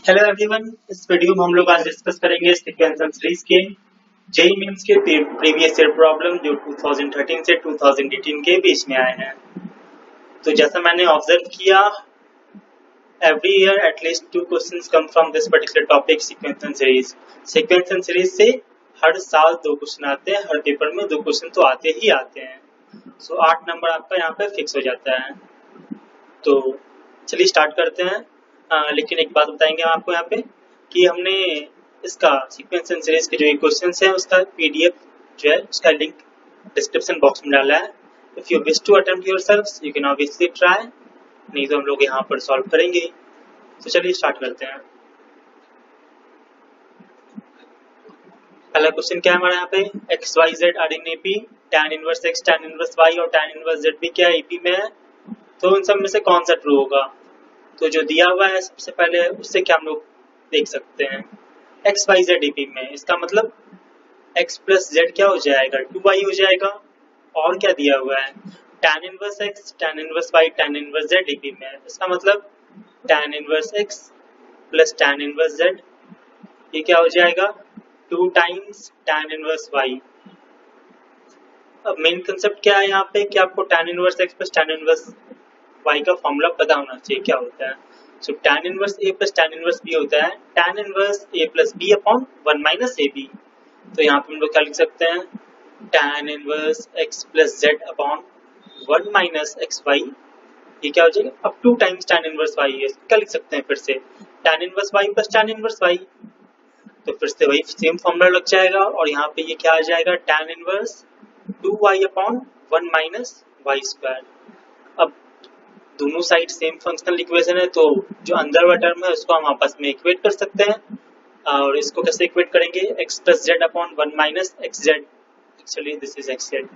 Hello everyone, इस video में हम लोग आज डिस्कस करेंगे सीक्वेंशियल सीरीज के जेईई मेंस के प्रीवियस ईयर प्रॉब्लम जो 2013 से 2018 के बीच में आए हैं। तो जैसा मैंने ऑब्जर्व किया, every year at least 2 questions come from this particular topic sequential series. Sequential series से हर साल 2 क्वेश्चन आते हैं, हर पेपर में 2 क्वेश्चन तो आते ही आते हैं। सो 8 नंबर आपका यहाँ पे फिक्स हो जाता है। तो चलिए स्टार्ट करते हैं। लेकिन एक बात बताएंगे हम आपको यहाँ पे कि हमने इसका सीक्वेंशियल सीरीज के जो क्वेश्चंस हैं उसका पीडीएफ जो है उसका लिंक डिस्क्रिप्शन बॉक्स में डाला है। If you wish to attempt yourselves you can obviously try, नहीं तो हम लोग यहाँ पर सॉल्व करेंगे। तो चलिए स्टार्ट करते हैं। पहला क्वेश्चन क्या है हमारे यहाँ पे, X Y Z are in AP, tan inverse X tan inverse Y और tan इनवर्स जेड भी क्या एपी में है, तो इन सब में से कौन सा ट्रू होगा। तो जो दिया हुआ है सबसे पहले उससे क्या हम लोग देख सकते हैं, एक्स वाई जेड एपी में, इसका मतलब एक्स प्लस जेड क्या हो जाएगा, 2y हो जाएगा। और क्या दिया हुआ है, tan inverse X tan inverse Y tan inverse Z AP में, इसका मतलब tan inverse X plus tan inverse Z, ये क्या हो जाएगा 2 टाइम्स tan इनवर्स वाई। अब मेन कंसेप्ट क्या है यहाँ पे कि आपको tan inverse X plus tan inverse y का फॉर्मूला पता होना चाहिए क्या होता है। So tan inverse a plus tan inverse b होता है tan inverse a plus b upon 1 minus ab। तो यहाँ पे हम लोग क्या लिख सकते हैं, tan inverse x plus z upon 1 minus xy, ये क्या हो जाएगा, अब 2 टाइम्स tan इनवर्स y है, क्या लिख सकते हैं फिर से tan inverse y plus tan inverse y, तो फिर से वही सेम फॉर्मूला लग जाएगा और यहाँ पे ये क्या आ जाएगा tan inverse 2y upon 1 minus y square. अब दोनों साइड सेम फंक्शनल इक्वेशन है तो जो अंदर वाला टर्म है उसको हम आपस में इक्वेट कर सकते हैं। और इसको कैसे इक्वेट करेंगे, x plus Z upon 1 minus X Z, actually this is x Z,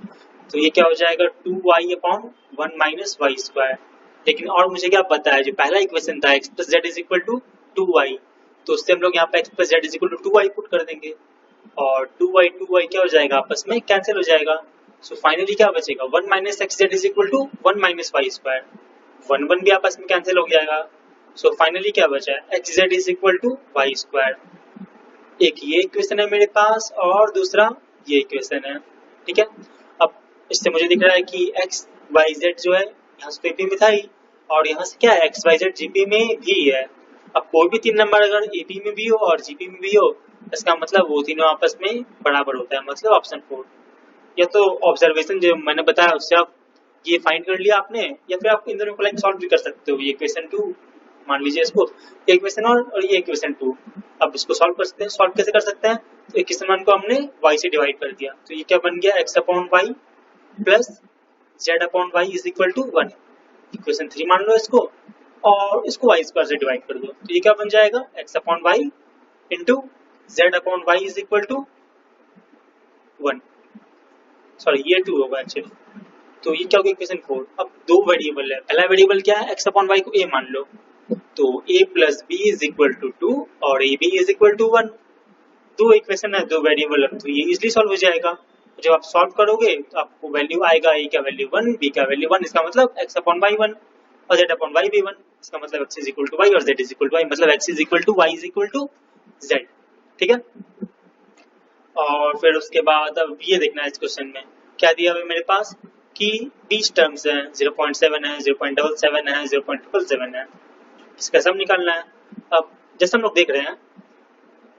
तो ये क्या हो जाएगा 2y upon 1 minus Y square. लेकिन और मुझे क्या पता है, जो पहला इक्वेशन था x plus Z is equal to 2y, तो उससे हम लोग यहाँ पे x plus Z is equal to 2y put कर देंगे और 2y क्या हो जाएगा आपस में कैंसिल हो जाएगा। सो फाइनली क्या बचेगा 1 minus X Z is equal to 1 minus Y square, 1 भी आपस में कैंसिल हो जाएगा। सो फाइनली क्या बचा है, X Z is equal to Y square. एक ये इक्वेशन है मेरे पास और दूसरा ये इक्वेशन है, ठीक है। अब इससे मुझे दिख रहा है कि एक्स वाई जेड जो है यहाँ से एपी में था ही और यहाँ से क्या है एक्स वाई जेड जीपी में भी है। अब कोई भी 3 नंबर अगर एपी में भी हो और जीपी में भी हो, इसका मतलब वो तीनों आपस में बराबर होता है, मतलब ऑप्शन 4। या तो ऑब्जर्वेशन जो मैंने बताया उससे आप ये फाइंड कर लिया आपने, या फिर आप इन दोनों को लाइक सॉल्व भी कर सकते हो। ये इक्वेशन 2 मान लीजिए इसको, ये इक्वेशन और ये इक्वेशन 2, अब इसको सॉल्व कर सकते हैं। सॉल्व कैसे कर सकते हैं, तो इक्वेशन 1 को हमने y से डिवाइड कर दिया तो ये क्या बन गया x upon Y plus z upon Y is equal to 1। Equation 3 मान लो इसको और इसको y स्क्वायर से डिवाइड कर दो तो ये क्या बन जाएगा x upon Y into z upon Y is equal to 1, sorry ये 2 होगा एक्चुअली। तो ये क्या होगा इक्वेशन 4। अब 2 वेरिएबल है, पहला वेरिएबल क्या है x अपॉन वाई को a मान लो, तो a plus B is equal to 2 और A B is equal to 1। 2 equation है 2 वेरिएबल है तो ये इजीली सॉल्व हो जाएगा। जब आप सॉल्व करोगे तो आपको वैल्यू आएगा a का वैल्यू 1, b का वैल्यू 1, इसका मतलब x अपॉन वाई 1 और z अपॉन वाई भी 1, इसका मतलब x is equal to y और z is equal to y, मतलब x is equal to y is equal to z, ठीक है। और फिर उसके बाद अब ये देखना है इस क्वेश्चन में क्या दिया हुआ है मेरे पास कि 20 टर्म्स हैं, 0.7 है, 0.77 है, 0.777 है, इसका सम निकालना है। अब जैसे हम लोग देख रहे हैं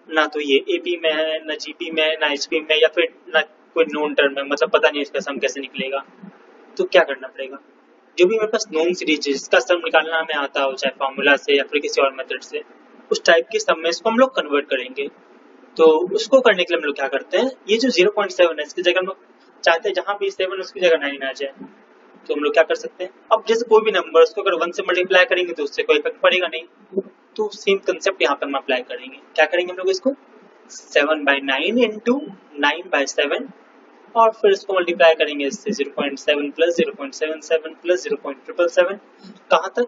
ना तो ये एपी में है, ना जीपी में है, ना एचपी में, या फिर ना कोई नोन टर्म है, मतलब पता नहीं इसका सम कैसे निकलेगा। तो क्या करना पड़ेगा, जो भी मेरे पास नोन सीरीज है जिसका सम निकालना हमें आता हो, चाहे फॉर्मूला से या फिर किसी और मेथड से, उस टाइप के सम में इसको हम लोग कन्वर्ट करेंगे। तो उसको करने के लिए हम लोग क्या करते हैं, ये जो 0.7 है इसकी जगह हम लोग चाहते हैं जहां भी 7 उसकी जगह 9 आ जाए, तो हम लोग क्या कर सकते हैं, अब जैसे कोई भी नंबर उसको अगर 1 से मल्टीप्लाई करेंगे तो उससे कोई इफेक्ट पड़ेगा नहीं, तो सेम कंसेप्ट यहाँ पे हम अप्लाई करेंगे। क्या करेंगे हम लोग इसको 7/9 इंटू 9/7 और फिर इसको मल्टीप्लाई करेंगे इससे 0.7 प्लस 0.77 प्लस 0.777 कहाँ तक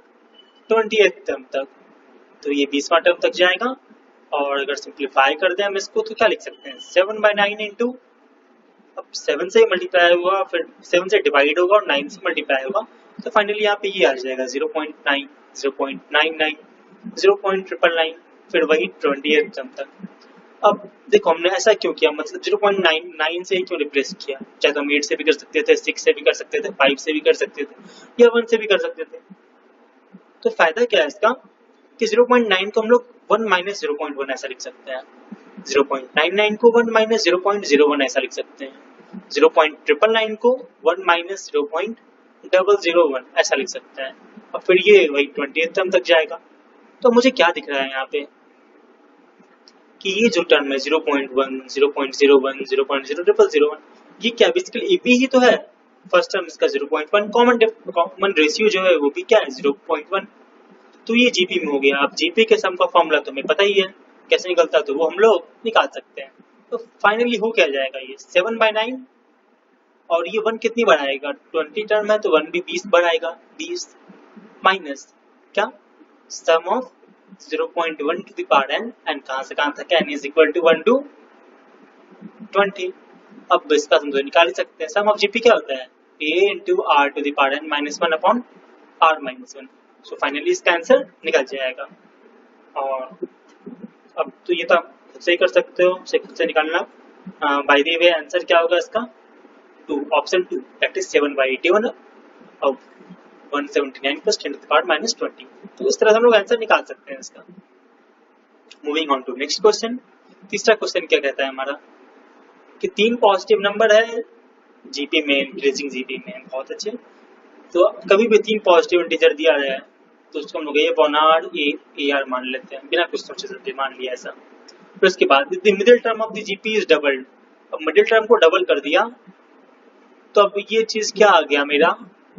20th टर्म तक, तो ये 20वां टर्म तक जाएगा। और अगर सिंप्लीफाई कर दें हम इसको तो क्या लिख सकते हैं 7/9 इंटू, अब 7 से मल्टीप्लाई होगा फिर 7 से डिवाइड होगा और 9 से मल्टीप्लाई होगा, तो फाइनली यहाँ पे ये आ जाएगा 0.9, 0.99, 0.999, फिर वही 20th टर्म तक। अब देखो हमने ऐसा क्यों किया, मतलब 0.99 से क्यों रिप्लेस किया, चाहे तो हम 8 से भी कर सकते थे, 6 से भी कर सकते थे, 5 से भी कर सकते थे या 1 से भी कर सकते थे। तो फायदा क्या है इसका कि 0.9 को हम लोग 1 माइनस 0.1 ऐसा लिख सकते हैं, 0.99 को 1 माइनस 0.01 ऐसा लिख सकते हैं, 0.999 को 1 माइनस 0.001 ऐसा लिख सकते हैं, और फिर ये वही 20th टर्म तक जाएगा। तो मुझे क्या दिख रहा है यहाँ पे कि ये जो टर्म है 0.1, 0.01, 0.0001, ये क्या बेसिकली ईपी ही तो है। फर्स्ट टर्म इसका 0.1, कॉमन रेशियो जो है वो भी क्या है 0.1, तो ये जीपी में हो गया। अब जीपी के सम का फॉर्मूला तुम्हें पता ही है कैसे निकलता है, तो वो हम लोग निकाल सकते हैं। तो फाइनली हो क्या जाएगा, ये 7/9, और ये 1 कितनी बढ़ाएगा, 20 टर्म है तो 1 भी 20 बढ़ाएगा, 20 माइनस क्या सम of 0.1 to the power n, and कहाँ से कहाँ तक n is equal to 1 to 20। अब इसका हम तो निकाल ही सकते हैं, सम ऑफ जीपी क्या होता है a into r to the power n minus 1 upon r minus 1। So finally इसका आंसर निकल जाएगा। और अब तो ये तो आप खुद से ही कर सकते हो, खुद से निकालना। बाय द वे आंसर क्या होगा इसका, 2, ऑप्शन 2 दैट इज 7/81 और 179 plus 10 to the power minus 20। तो इस तरह से हम लोग आंसर निकाल सकते हैं इसका। Moving on to next question. तीसरा क्वेश्चन क्या कहता है हमारा कि 3 पॉजिटिव नंबर है जीपी में, इंक्रीजिंग जीपी में, बहुत अच्छे। तो कभी भी 3 पॉजिटिव इंटीजर दिया जाए तो उसको हम लोग AR मान लेते हैं, बिना कुछ सोचे समझे मान लिया ऐसा। फिर उसके बाद the middle term of the GP is doubled. अब मिडिल टर्म को डबल कर दिया तो अब ये चीज क्या आ गया, मेरा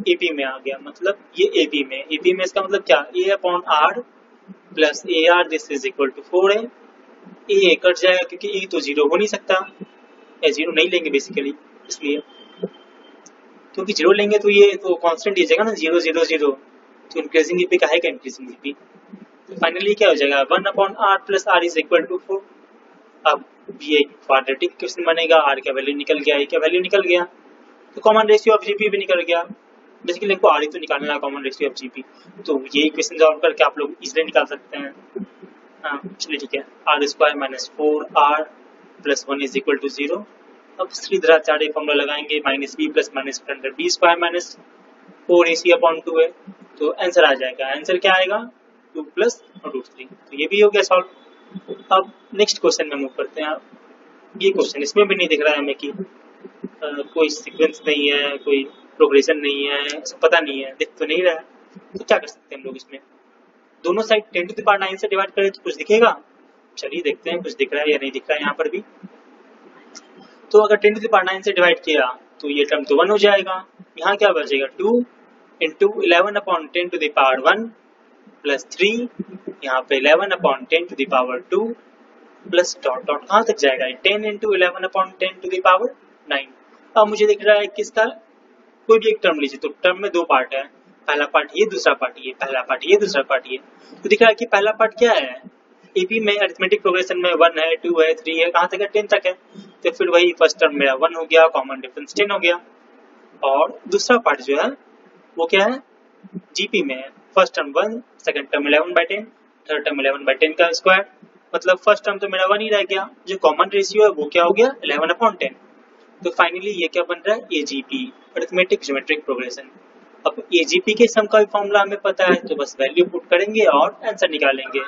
एपी में आ गया, मतलब ये एपी में इसका मतलब क्या, A/R प्लस AR this is equal to 4A। A cut जाएगा क्योंकि ए तो 0 हो नहीं सकता, या 0 नहीं लेंगे बेसिकली, इसलिए क्योंकि 0 लेंगे तो ये तो कांस्टेंट ही जाएगा ना, 0 0 0, तो इंक्रीजिंग ईपी का है क्या, इंक्रीजिंग ईपी। तो फाइनली क्या हो जाएगा 1/R प्लस R इज इक्वल टू 4। अब ये क्वाड्रेटिक क्वेश्चन बनेगा, R का वैल्यू निकल गया, A का वैल्यू निकल गया, तो कॉमन रेशियो ऑफ जीपी भी निकल गया। बेसिकली इनको R ही तो निकालना है, कॉमन रेशियो ऑफ जीपी। तो ये इक्वेशन सॉल्व करके आप लोग इजीली निकाल सकते हैं। चलिए ठीक है, R² minus 4R plus 1 is equal to 0। अब सीधे फॉर्मूला लगाएंगे, minus B plus minus B² minus 4AC upon 2 है, तो आंसर आ जाएगा। आंसर क्या आएगा 2 प्लस √3। तो ये भी हो गया सॉल्व। अब नेक्स्ट क्वेश्चन में मूव करते हैं। ये क्वेश्चन इसमें भी नहीं दिख रहा है हमें कि कोई सीक्वेंस नहीं है, कोई प्रोग्रेशन नहीं है, ऐसा पता नहीं है, दिख तो नहीं रहा है। तो क्या कर सकते हैं हम लोग इसमें, दोनों साइड 10 to the power 9 से डिवाइड करें तो कुछ दिखेगा। चलिए देखते हैं कुछ दिख रहा है या नहीं दिख रहा है यहाँ पर भी। तो अगर 10 to the power 9 से डिवाइड किया तो ये टर्म तो 1 हो जाएगा, यहाँ क्या बचेगा 2 into 11/10 to the power 1 plus 3, यहाँ पे 11/10 to the power 2 plus dot dot कहाँ तक जाएगा 10 into 11/10 to the power 9। अब मुझे दिख रहा है कि इसका कोई भी एक टर्म लीजिए, तो टर्म में 2 पार्ट है, पहला पार्ट ये, दूसरा पार्ट ये, पहला पार्ट ये, दूसरा पार्ट ये। तो दिख रहा है कि पहला पार्ट क्या है, एपी में अरिथमेटिक प्रोग्रेशन में 1 है, 2 है, 3 है, कहाँ तक है 10 तक है। तो फिर वही फर्स्ट टर्म मेरा 1 हो गया, कॉमन डिफरेंस 10 हो गया। और दूसरा पार्ट जो है वो क्या है जीपी में, first term 1, second term 11/10, third term 11/10 का स्क्वायर, मतलब फर्स्ट टर्म तो मेरा 1 ही रह गया, जो कॉमन रेशियो है वो क्या हो गया 11/10। तो फाइनली ये क्या बन रहा है एजीपी, अरिथमेटिक ज्योमेट्रिक प्रोग्रेशन। अब एजीपी के सम का भी फॉर्मूला हमें पता है, तो बस वैल्यू पुट करेंगे और आंसर निकालेंगे।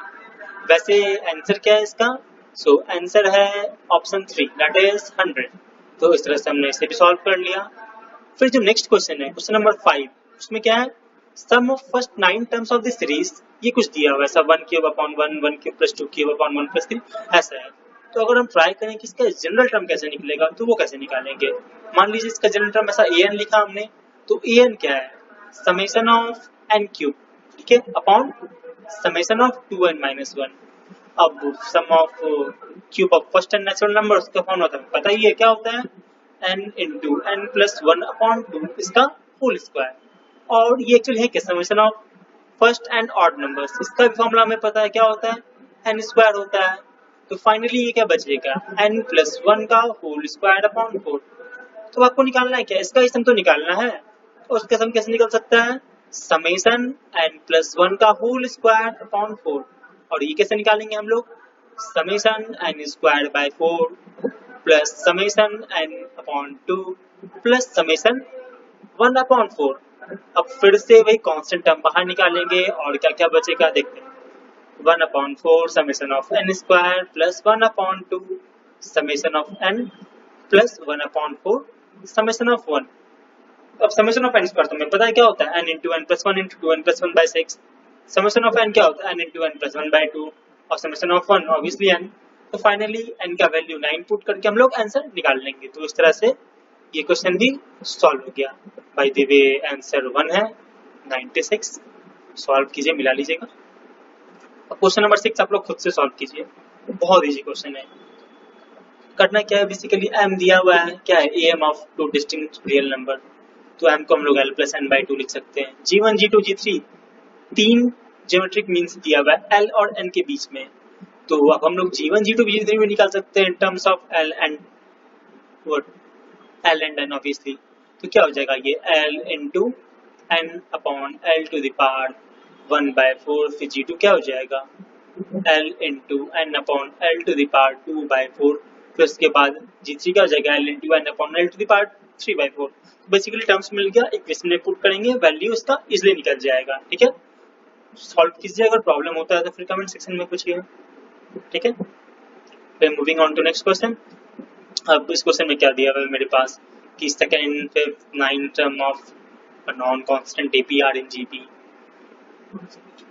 वैसे आंसर क्या है इसका, सो आंसर है ऑप्शन 3 दैट इज 100। तो इस तरह से हमने इसे भी सॉल्व कर लिया। फिर जो नेक्स्ट क्वेश्चन है, क्वेश्चन नंबर 5, उसमें क्या है sum of first 9 terms of the series, ये कुछ दिया हुआ है ऐसा 1³ 1 + 2³ 1 + 3 ऐसा है। तो अगर हम ट्राई करें कि इसका जनरल टर्म कैसे निकलेगा, तो वो कैसे निकालेंगे। मान लीजिए इसका जनरल टर्म ऐसा an लिखा हमने, तो an क्या है समेशन ऑफ n³, ठीक है, अपॉन समेशन ऑफ 2n-1। अब sum of cube of first n natural number, उसका फॉर्मूला तो पता ही है क्या होता है n × n + 1/2 इसका होल स्क्वायर। और ये एक्चुअली है क्या summation of first and odd numbers, इसका भी फॉर्मूला हमें पता है क्या होता है n² होता है। तो फाइनली ये क्या बचेगा n + 1 का होल स्क्वायर अपॉन 4। तो आपको निकालना है क्या, इसका ही सम तो निकालना है। और उसका सम कैसे निकल सकता है समेशन n + 1 का होल स्क्वायर अपॉन 4। और ये कैसे निकालेंगे हम लोग, summation n square by 4 plus summation n upon 2 plus summation 1 upon 4। अब फिर से वही कांस्टेंट टर्म बाहर निकालेंगे और क्या क्या बचेगा देखते हैं, 1 upon 4 summation of n square plus 1 upon 2 summation of n plus 1 upon 4 summation of 1। अब समेशन ऑफ n स्क्वायर तो हमें पता है क्या होता है, n into n plus 1 into 2n plus 1 by 6। Summation of n क्या होता है, n into n plus 1 by 2 और समेशन ऑफ 1 ऑब्वियसली n। तो फाइनली n का वैल्यू 9 पुट करके हम लोग आंसर निकाल लेंगे। तो इस तरह से ये क्वेश्चन भी सॉल्व हो गया। बाय द वे आंसर 1 है 96, सॉल्व कीजिए, मिला लीजिएगा। अब क्वेश्चन नंबर 6 आप लोग खुद से सॉल्व कीजिए, बहुत इजी क्वेश्चन है। करना क्या है, बेसिकली m दिया हुआ है, क्या है am of two distinct real number, तो m को हम लोग l प्लस n बाई 2 लिख सकते हैं। g1 g2 g3 तीन ज्योमेट्रिक मीन्स दिया हुआ है l और n के बीच में, तो अब हम लोग g1 g2 g3 भी निकाल सकते हैं in terms of l and n obviously. तो क्या हो जाएगा, ये l into n upon l to the power 1 by 4, फिर g2 क्या हो जाएगा l into n upon l to the power 2 by 4, फिर उसके बाद g3 क्या हो जाएगा l into n upon l to the power 3 by 4। Basically terms मिल गया, इक्वेशन में पुट करेंगे, वैल्यू उसका इजिली निकल जाएगा। ठीक है, सॉल्व कीजिए, अगर प्रॉब्लम होता है तो फिर कमेंट सेक्शन में पूछिए। ठीक है, फिर moving on to next question. अब इस क्वेश्चन में क्या दिया हुआ है मेरे पास कि second fifth ninth term of non constant AP are in GP.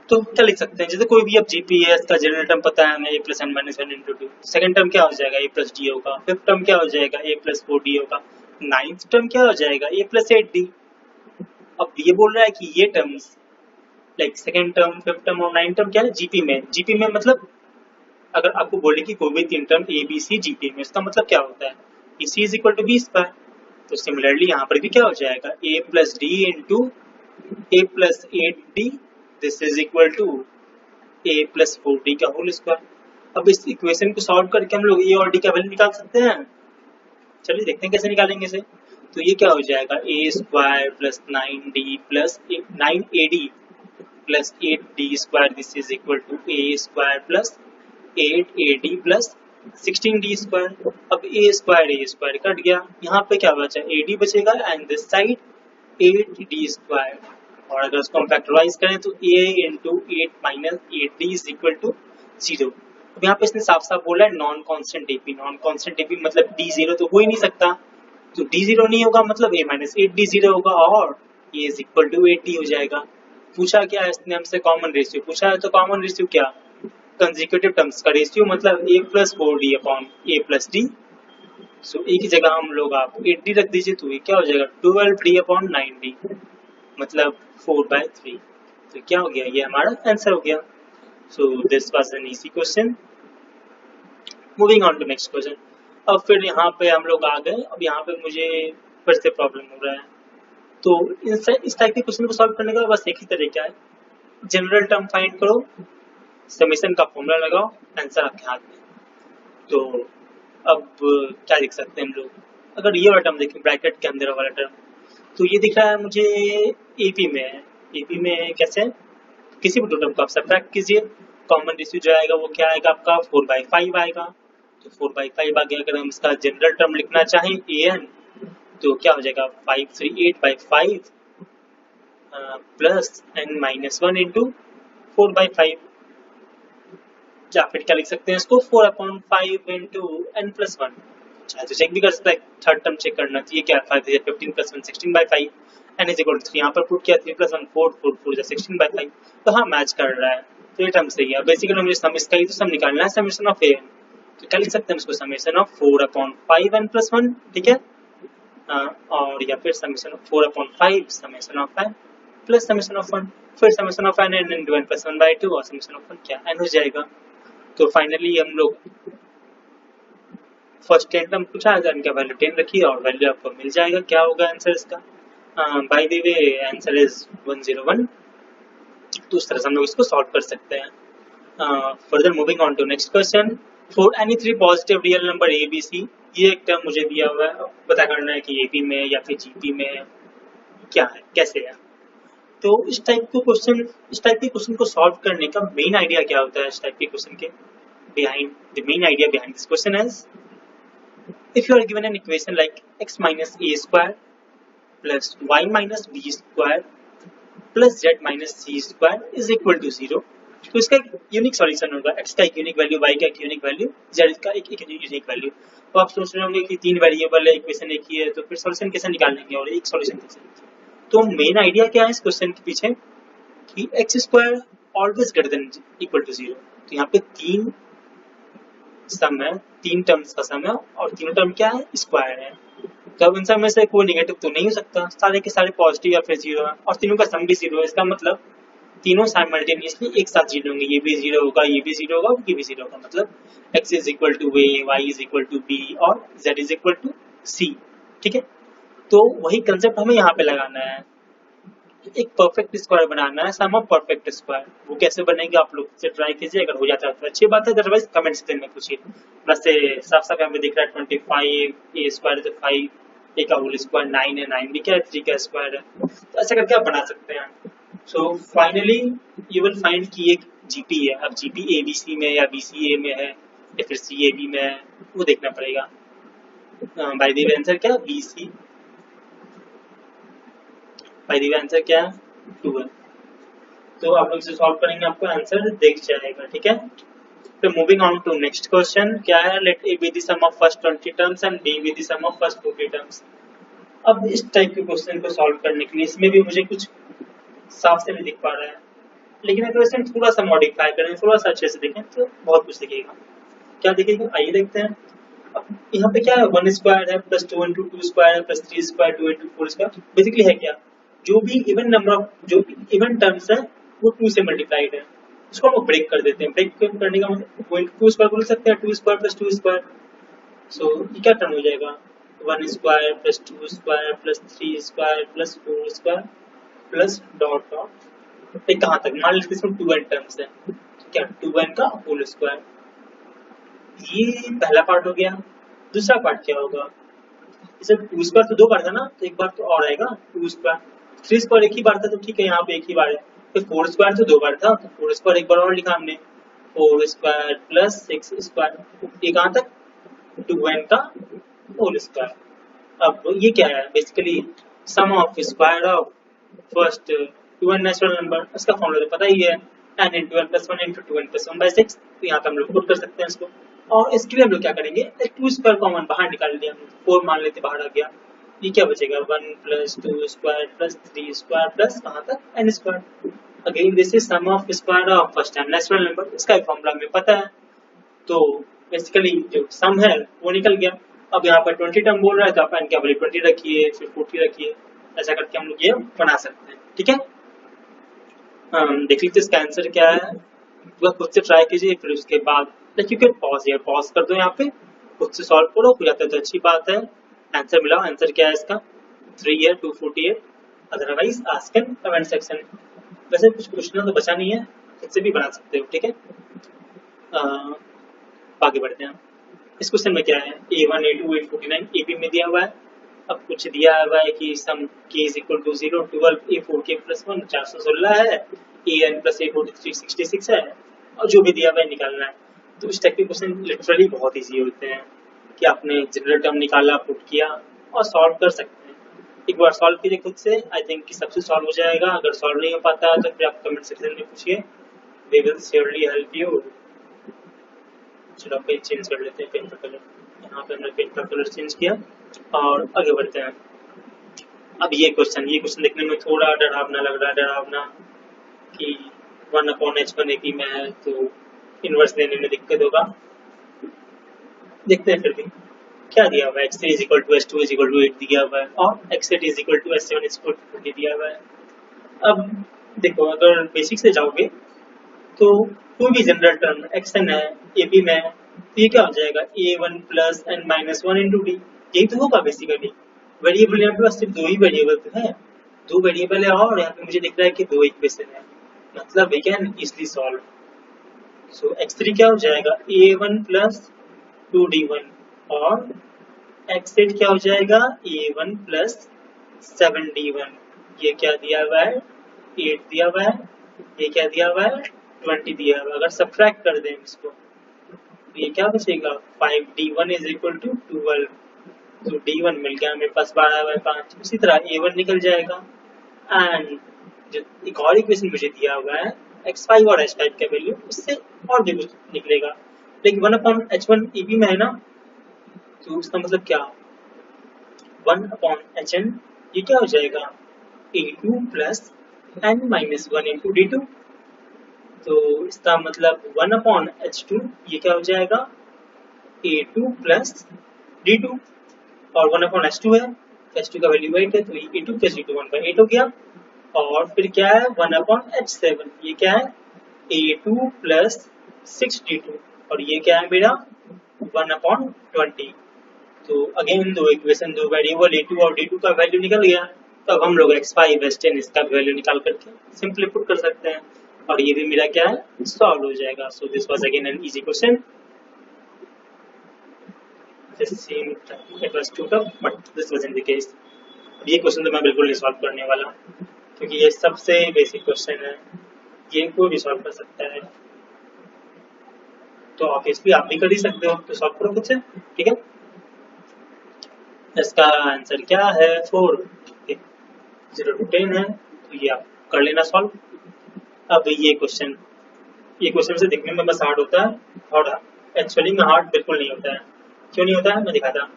तो क्या लिख सकते हैं, जैसे कोई भी अब जीपी है, इसका जनरल टर्म पता है हमें a plus n minus 1 into 2, second term क्या हो जाएगा a प्लस डी होगा, फिफ्थ टर्म क्या हो जाएगा a प्लस 4d होगा, नाइन्थ टर्म क्या हो जाएगा a प्लस 8d। अब ये बोल रहा है कि ये terms like second term fifth term और नाइन्थ टर्म क्या है जीपी में मतलब अगर आपको बोले कि कोई भी तीन term A B C GP में, इसका मतलब क्या होता है कि C is equal to B square. तो सिमिलरली यहाँ पर भी क्या हो जाएगा a plus D into a plus 8d, this is equal to a plus 4d का होल स्क्वायर। अब इस इक्वेशन को सॉल्व करके हम लोग a और d का वैल्यू निकाल सकते हैं। चलिए देखते हैं कैसे निकालेंगे इसे। तो ये क्या हो जाएगा a square plus 9d plus 9ad plus 8d square, this is equal to a square plus 8ad plus 16d square. अब a स्क्वायर कट गया, यहाँ पे क्या बचा ad बचेगा and this side 8d square, और अगर उसको हम फैक्टराइज करें तो a into 8 minus 8d is equal to 0। अब यहाँ पे इसने साफ साफ बोला है नॉन कांस्टेंट एपी मतलब d 0 तो हो ही नहीं सकता, तो d 0 नहीं होगा मतलब a माइनस 8d 0 होगा और a is equal to 8d हो जाएगा। पूछा क्या है इसने हमसे, कॉमन रेशियो पूछा है, तो कॉमन रेशियो क्या, कंसेक्यूटिव टर्म्स का रेशियो मतलब a plus 4d upon a plus d। सो एक ही जगह हम लोग आप 8d रख दीजिए तो ये क्या हो जाएगा 12d अपॉन 9d मतलब 4/3। तो क्या हो गया, ये हमारा आंसर हो गया। So this was an easy question. Moving on to next question. अब फिर यहाँ पे हम लोग आ गए, अब यहाँ पे मुझे फिर से प्रॉब्लम हो रहा है। तो इस टाइप के क्वेश्चन को सॉल्व करने का बस एक ही तरीका है, जनरल टर्म फाइंड करो, समेशन का फॉर्मूला लगाओ, आंसर आपके हाथ में। तो अब क्या लिख सकते हैं हम लोग, अगर ये वाला टर्म देखें ब्रैकेट के अंदर वाला टर्म, तो ये दिख रहा है मुझे एपी में है। एपी में कैसे, किसी भी दो टर्म को आप सब्ट्रैक्ट कीजिए, कॉमन रेशियो जो आएगा वो क्या आएगा आपका 4/5 आएगा। तो 4/5 आ गया। अगर हम इसका जनरल टर्म लिखना चाहें an, तो क्या हो जाएगा 538/5 प्लस n माइनस 1 इंटू 4/5, या फिर क्या लिख सकते हैं इसको 4/5 इंटू n प्लस 1। चाहे तो चेक भी कर सकता है, थर्ड टर्म चेक करना चाहिए क्या 5 is 15 plus 1 16/5, n is equal to 3, यहाँ पर पुट किया 3 प्लस 1 4 is 16/5। तो हाँ मैच कर रहा है, तो ये टर्म सही है। बेसिकली मुझे सम इसका ही तो सम निकालना है, समेशन ऑफ an, तो क्या लिख सकते हैं इसको समेशन ऑफ 4/5 n प्लस 1। ठीक है, और या फिर summation of 4/5 summation of n plus summation of 1, फिर summation of n into n plus 1/2 और समेशन ऑफ 1 क्या n हो जाएगा। तो फाइनली हम लोग फर्स्ट 10 टर्म पूछा है, इनका वैल्यू 10 रखिए और वैल्यू आपको मिल जाएगा। क्या होगा आंसर इसका, by the way answer is 101। तो उस तरह से हम लोग इसको सॉल्व कर सकते हैं। Further moving on to next question. For any 3 positive real number a B c, ये एक टर्म मुझे दिया हुआ है, पता करना है कि एपी में या फिर जीपी में क्या है, कैसे है। तो इस टाइप के क्वेश्चन को सॉल्व करने का मेन आइडिया क्या होता है? इस टाइप के क्वेश्चन के the main idea behind this question is, if you are given an equation like x minus a square plus y minus b square plus z minus c square is equal to 0, तो इसका एक unique solution होगा। x का एक unique value, y का एक unique value, z का एक यूनिक वैल्यू। तो आप सोच रहे होंगे कि तीन वेरिएबल है, इक्वेशन एक ही है, तो फिर सॉल्यूशन कैसे निकालेंगे और एक सॉल्यूशन कैसे? तो मेन आइडिया क्या है इस क्वेश्चन के पीछे कि x square always greater than equal to 0। तो यहाँ पे तीन सम है, तीन टर्म्स का सम है और तीनों टर्म क्या है? स्क्वायर है। तो अब इन सब में से कोई नेगेटिव तो नहीं हो सकता, सारे के सारे पॉजिटिव या फिर 0 है और तीनों का सम भी 0 है। इसका मतलब तीनों साइमल्टेनियसली एक साथ 0 होंगे, ये भी 0 होगा, ये भी 0 होगा, ये भी 0 होगा। मतलब x is equal to a, y is equal to b और z is equal to c। ठीक है, तो वही कंसेप्ट हमें यहाँ पे लगाना है। एक परफेक्ट स्क्वायर बनाना है, सम ऑफ परफेक्ट स्क्वायर। वो कैसे बनेगा आप लोग से ट्राई कीजिए, अगर हो जाता है तो अच्छी बात है, अदरवाइज कमेंट सेक्शन में पूछिए। वैसे साफ साफ यहाँ पे दिख रहा है 25 ए स्क्वायर है तो 5 ए का होल स्क्वायर 9 है, 9 भी क्या है 3 का स्क्वायर है। तो ऐसा करके आप बना सकते हैं। So finally you will find कि एक जीपी है। अब जीपी एबीसी में या बीसीए में है या फिर सीएबी में है, वो देखना पड़ेगा। बाय द वे आंसर क्या है? BC. By the way answer क्या है? 2 है। तो आप लोग इसे सॉल्व करेंगे, आपको आंसर दिख जाएगा। ठीक है, तो moving on to next question क्या है? Let a b the sum of first 20 terms and b b the sum of first 40 terms. अब इस टाइप के क्वेश्चन को सॉल्व करने के लिए इसमें भी मुझे कुछ साफ से नहीं दिख पा रहा है, लेकिन अगर इसे थोड़ा सा मॉडिफाई करें, थोड़ा सा अच्छे से देखें तो बहुत कुछ दिखेगा। क्या दिखेगा आइए देखते हैं। अब यहाँ पे क्या है? 1 स्क्वायर है प्लस 2 इंटू 2 स्क्वायर है plus 3 square 2 into 4 square. Basically है क्या? जो भी इवन नंबर ऑफ जो इवन टर्म्स है वो 2 से मल्टीप्लाइड है। इसको हम ब्रेक कर देते हैं। ब्रेक करने का मतलब 2 इंटू 2 स्क्वायर बोल सकते हैं, 2 स्क्वायर प्लस 2 स्क्वायर। सो ये क्या टर्म हो जाएगा? 1 square plus 2 square plus 3 square plus 4 square plus dot dot. ये कहाँ तक? मान लीजिए इसमें 2n टर्म्स है, क्या 2n का होल स्क्वायर। ये पहला पार्ट हो गया। दूसरा पार्ट क्या होगा? इसे 2 स्क्वायर तो 2 बार था ना, तो एक बार तो और आएगा 2 स्क्वायर। 3 स्क्वायर एक ही बार था तो ठीक है, यहाँ पे एक ही बार है। फिर 4 स्क्वायर तो 2 बार था, तो 4 स्क्वायर एक बार और लिखा हमने, 4 स्क्वायर प्लस 6 स्क्वायर। ये कहाँ तक? 2n का होल स्क्वायर। अब ये क्या है? Basically sum of square of first 2n natural number. इसका फॉर्मूला तो पता ही है, n into n plus 1 into 2n plus 1/6। तो यहाँ पे हम लोग पुट कर सकते हैं इसको। और इसके लिए हम लोग क्या करेंगे? 2 स्क्वायर कॉमन बाहर निकाल लिया, 4 मान लेते बाहर आ गया। ये क्या बचेगा? 1 plus 2 square plus 3 square plus कहाँ तक? n square. Again this is sum of square of first time natural number. इसका फॉर्मूला हमें पता है, तो बेसिकली जो सम है वो निकल गया। अब यहाँ पर 20 टर्म बोल रहा है तो आप n क्या वैल्यू 20 रखिए, फिर 40 रखिए। ऐसा करके हम लोग ये बना सकते हैं। ठीक है, देख लीजिए इसका आंसर क्या है। वह खुद से ट्राई कीजिए, फिर उसके बाद you can pause here, pause कर दो यहाँ पे, खुद से सॉल्व करो। हो जाता है तो अच्छी बात है। आंसर मिला। आंसर क्या है इसका? 3 है 248। Otherwise ask in comment section. वैसे कुछ पूछना तो बचा नहीं है, खुद से भी बना सकते हो। ठीक है, आगे बढ़ते हैं। इस क्वेश्चन में क्या है? A1 A2 849 AB में दिया हुआ है। अब कुछ दिया हुआ है कि सम k is equal to 0 12 A4k plus 1 416 है, AN plus A43 66 है, और जो भी दिया हुआ है निकालना है। तो इस टाइप के क्वेश्चन लिटरली बहुत इजी होते हैं कि आपने जनरल टर्म निकाला, पुट किया और सॉल्व कर सकते हैं। एक बार सॉल्व कीजिए खुद से, आई थिंक कि सबसे सॉल्व हो जाएगा। अगर सॉल्व नहीं हो पाता है तो फिर आप कमेंट सेक्शन में पूछिए, we will surely help you. चलो पेज चेंज कर लेते हैं, पेन का कलर। यहाँ पे हमने पेन का कलर चेंज किया और आगे बढ़ते हैं। अब ये क्वेश्चन देखने में थोड़ा डरावना लग रहा है, डरावना कि 1/h1 AP में है तो इनवर्स लेने में दिक्कत होगा। देखते हैं फिर भी क्या दिया हुआ है। x3 is equal to s2 is equal to 8 दिया हुआ है और x8 is equal to s7 is equal to 20 दिया हुआ है। अब देखो, अगर बेसिक से जाओगे तो कोई भी जनरल टर्म एक्सन है AP में, तो ये क्या हो जाएगा? A1 plus n minus 1 into D. यही तो होगा बेसिकली। वेरिएबल यहाँ पे सिर्फ 2 ही वेरिएबल तो है, 2 वेरिएबल है और यहाँ पे मुझे दिख रहा है कि 2 इक्वेशन है, मतलब we can easily solve. So x3 क्या हो जाएगा? A1 प्लस 2D1 और x8 क्या हो जाएगा? A1 plus 7D1। ये क्या दिया हुआ है? 8 दिया हुआ है, ये क्या दिया हुआ है 20 दिया हुआ है। अगर सब्ट्रैक्ट कर दें इसको तो ये क्या बचेगा 5d1 इज इक्वल टू 12। तो d1 मिल गया मेरे पास 12/5। उसी तरह a1 निकल जाएगा। एंड जो एक और इक्वेशन मुझे दिया हुआ है x5 और h5 का वैल्यू, उससे और भी कुछ निकलेगा, लेकिन 1/h1 EP में है ना, तो उसका मतलब क्या 1/hn, ये क्या हो जाएगा a2 plus n minus 1 into d2। तो इसका मतलब 1/h2 ये क्या हो जाएगा a2 प्लस d2, और 1/h2 है, h2 का वैल्यू 8 है, तो ये a2 प्लस d2 1/8 हो गया। और फिर क्या है 1/h7, ये क्या है a2 प्लस 6d2, और ये क्या है मेरा 1/20। तो अगेन दो इक्वेशन, दो वेरिएबल a2 और d2 का वैल्यू निकल गया। तो अब हम लोग x5 h10 इसका वैल्यू निकाल करके सिंपली पुट कर सकते हैं, और ये भी मेरा क्या है सॉल्व हो जाएगा। सो this was again an easy question. It was too tough, but this wasn't the case. अब ये क्वेश्चन तो मैं बिल्कुल नहीं सॉल्व करने वाला, क्योंकि ये सबसे बेसिक क्वेश्चन है, ये कोई भी सॉल्व कर सकता है। तो ऑब्वियसली आप भी कर ही सकते हो, तो सॉल्व करो खुद से, ठीक है। इसका आंसर क्या है 4, 0 to 10 है, तो ये आप कर लेना सॉल्व। अब ये क्वेश्चन से दिखने में बस हार्ड होता है, और एक्चुअली में हार्ड बिल्कुल नहीं होता है। क्यों नहीं होता है मैं दिखाता।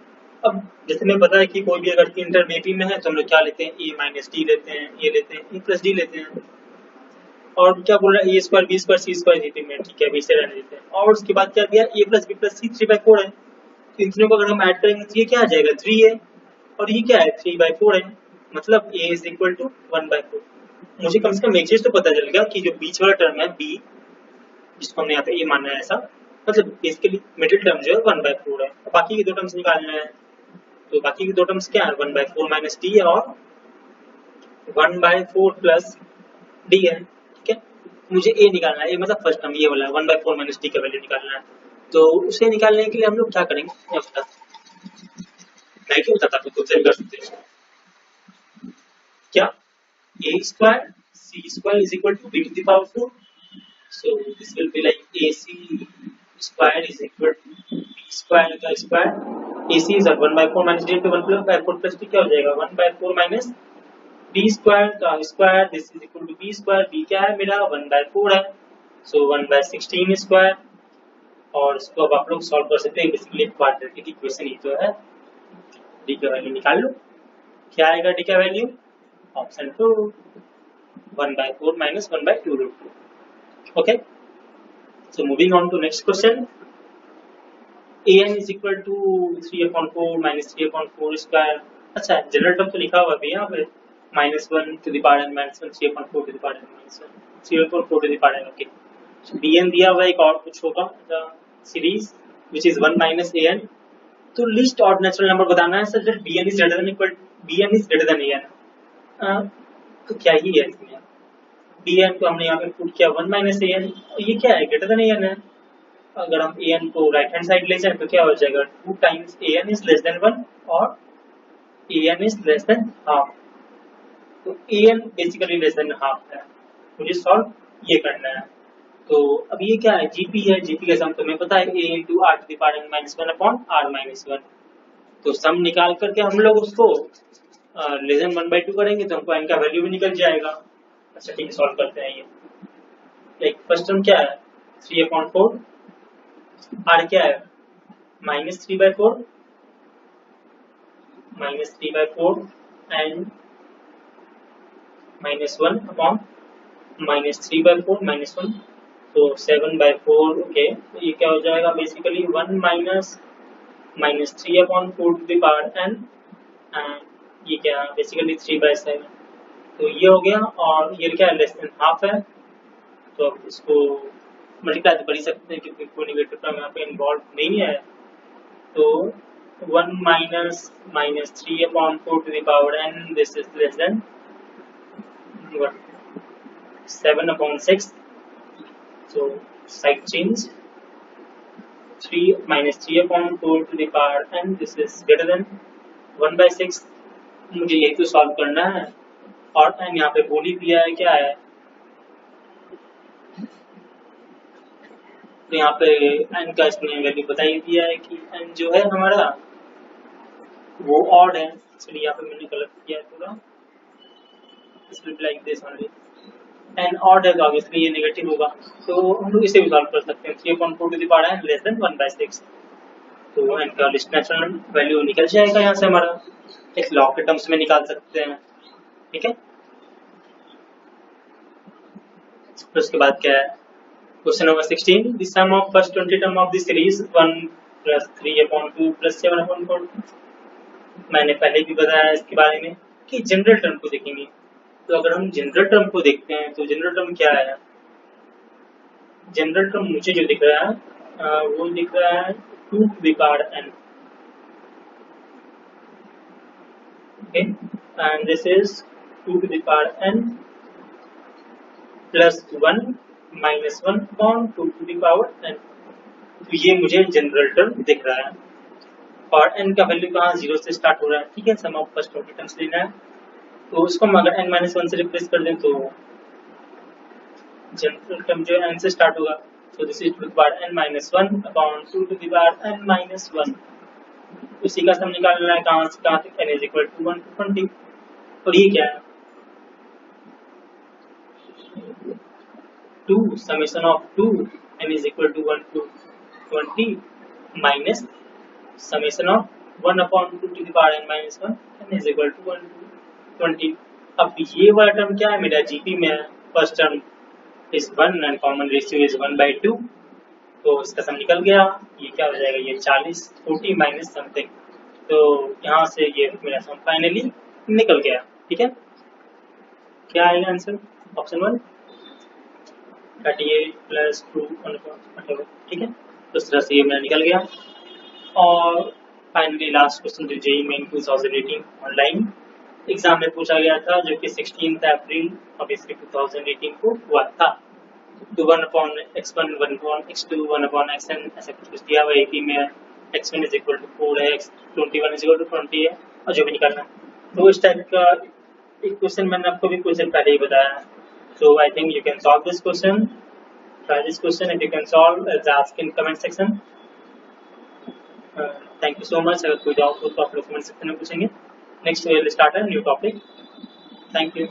अब जैसे मैं पता है कि कोई भी अगर तीन टर्म AP में है तो हम लोग क्या लेते हैं a माइनस डी लेते हैं, ये लेते हैं a प्लस डी लेते हैं, और क्या बोल रहा है a square b square c square GP में, ठीक है अभी से रहने देते हैं। और उसके बाद क्या दिया a plus b plus c 3/4 है, तो इन तीनों को अगर हम ऐड करेंगे तो ये क्या आ जाएगा 3 है, और ये क्या है 3/4 है, मतलब a इज इक्वल टू 1/4। मुझे कम से कम एक चीज तो पता चल गया कि जो बीच वाला टर्म है b, जिसको हमने यहाँ पे a मानना है ऐसा, मतलब बेसिकली मिडिल टर्म जो है 1/4 है। बाकी के दो टर्म्स निकालना है, तो बाकी के दो टर्म्स क्या है 1/4 माइनस डी और 1/4 प्लस डी है, ठीक है। मुझे a निकालना है, a मतलब फर्स्ट टर्म ये वाला 1/4 माइनस डी का वैल्यू निकालना है। तो उसे निकालने के लिए हम लोग क्या करेंगे, मैं क्यों बताता हूँ, खुद से कर सकते हैं क्या a square c square is equal to b to the power 4। So this will be like AC square is equal to B square का square, AC is 1/4 minus D into 1/4 plus D क्या हो जाएगा 1/4 minus B square का square, this is equal to B square, B क्या है मेरा 1/4 है, so 1/16 square। और इसको अब आप लोग सॉल्व कर सकते हैं, बेसिकली क्वाड्रेटिक इक्वेशन ही तो है। D का वैल्यू निकाल लो, क्या आएगा D का value, option 2 1/4 minus 1/2 √2। Okay, so moving on to next question. an is equal to 3/4 minus 3/4 square। अच्छा जनरल टर्म तो लिखा हुआ है यहाँ पे -1 to the power n minus 1 3/4 to the power n minus 1 3/4 to the power n। Okay, so bn दिया हुआ एक और कुछ होगा the series which is 1 minus an। तो लीस्ट ऑड नेचुरल नंबर बताना है sir, bn is greater than an। तो क्या ही है इसमें, bn को हमने यहाँ पे पुट किया 1 माइनस an, ये क्या है ग्रेटर देन an है। अगर हम an को राइट हैंड साइड ले जाए तो क्या हो जाएगा 2 times an is less then 1 और an is less than half. तो an basically less than half है, मुझे सॉल्व ये करना है। तो अब ये क्या है gp है, gp का सम तुम्हें पता है a into r to the power n minus 1 upon r minus 1। तो सम निकाल करके हम लोग उसको लेस देन 1/2 करेंगे तो हमको n का वैल्यू भी निकल जाएगा। अच्छा ठीक है सॉल्व करते हैं। ये एक फर्स्ट टर्म क्या है 3/4, r क्या है -3/4 एंड -1 अपॉन -3/4 -1, तो 7/4। ओके, तो ये क्या हो जाएगा basically 1 minus -3/4 to the power n, and ये क्या बेसिकली 3/7। तो ये हो गया, और ये क्या है लेस देन हाफ है, तो अब इसको मल्टीप्लाई तो कर ही सकते हैं क्योंकि कोई नेगेटिव टर्म यहाँ पे इन्वॉल्व नहीं है। तो 1 minus -3/4 to the power n, this is less than 7/6। so side change 3 minus 3/4 to the power n, this is greater than 1/6। मुझे यही तो सॉल्व करना है, और n यहाँ पे बोल ही दिया है क्या है, तो यहाँ पे n का इसने वैल्यू बता ही दिया है कि n जो है हमारा वो ऑड है, इसलिए यहाँ पे मैंने गलत किया है थोड़ा, इसलिए like this only, n odd है तो ऑब्वियसली ये नेगेटिव होगा, तो हम लोग इसे भी सॉल्व कर सकते हैं, 3/4 to the power n less than 1/6, तो n का लिस्ट नेचुरल वैल्यू निकल जाएगा यहाँ से हमारा, इस लॉग के टर्म्स में निकाल सकते हैं, ठीक है। तो उसके बाद क्या है, question number 16, the sum of first 20 term of the series 1 + 3/2 + 7/4, मैंने पहले भी बताया इसके बारे में कि जनरल टर्म को देखेंगे, तो अगर हम जनरल टर्म को देखते हैं तो जनरल टर्म क्या है, जनरल टर्म मुझे जो दिख रहा है वो दिख रहा है 2 to the power n, okay, and this is 2 to the power n plus 1 minus 1 upon 2 to the power n, तो ये मुझे जनरल टर्म दिख रहा है, और n का वैल्यू कहाँ 0 से स्टार्ट हो रहा है, ठीक है, सम ऑफ फर्स्ट 20 टर्म्स लेना है, तो उसको हम अगर n-1 से रिप्लेस कर दें तो जनरल टर्म जो है n से स्टार्ट होगा, तो this is 2 to the power n-1 upon 2 to the power n-1, उसी का सम निकालना है कहाँ से कहाँ तक, n is equal to 1 to 20, और ये क्या है 2 summation of 2 n is equal to 1 to 20 minus summation of 1 upon 2 to the power n-1 n is equal to 1 to 20, अब ये वाला टर्म क्या है मेरा जीपी में है, first term is 1 and common ratio is 1/2, तो इसका सम निकल गया, ये क्या हो जाएगा, ये 40 माइनस समथिंग, तो यहाँ से ये मेरा सम फाइनली निकल गया, ठीक है। क्या आएगा आंसर, ऑप्शन 1 38 + 2 whatever, ठीक है, तो इस तरह से ये मेरा निकल गया। और फाइनली लास्ट क्वेश्चन जो जेईई मेन 2018 ऑनलाइन एग्जाम में पूछा गया था, जो कि 16 अप्रैल ऑफ 2018 को हुआ था, तो 1/x1 1/x2 1/xn ऐसा कुछ दिया हुआ है में, x1 is equal to 4 है, x21 is equal to 20 है, और जो भी निकालना, तो इस टाइप का एक क्वेश्चन मैंने आपको भी कुछ दिन पहले ही बताया, so I think you can solve this question, try this question, if you can solve ask in comment section, thank you so much, अगर कोई डाउट हो तो आप लोग कमेंट सेक्शन में पूछेंगे, next we will start a new topic, thank you।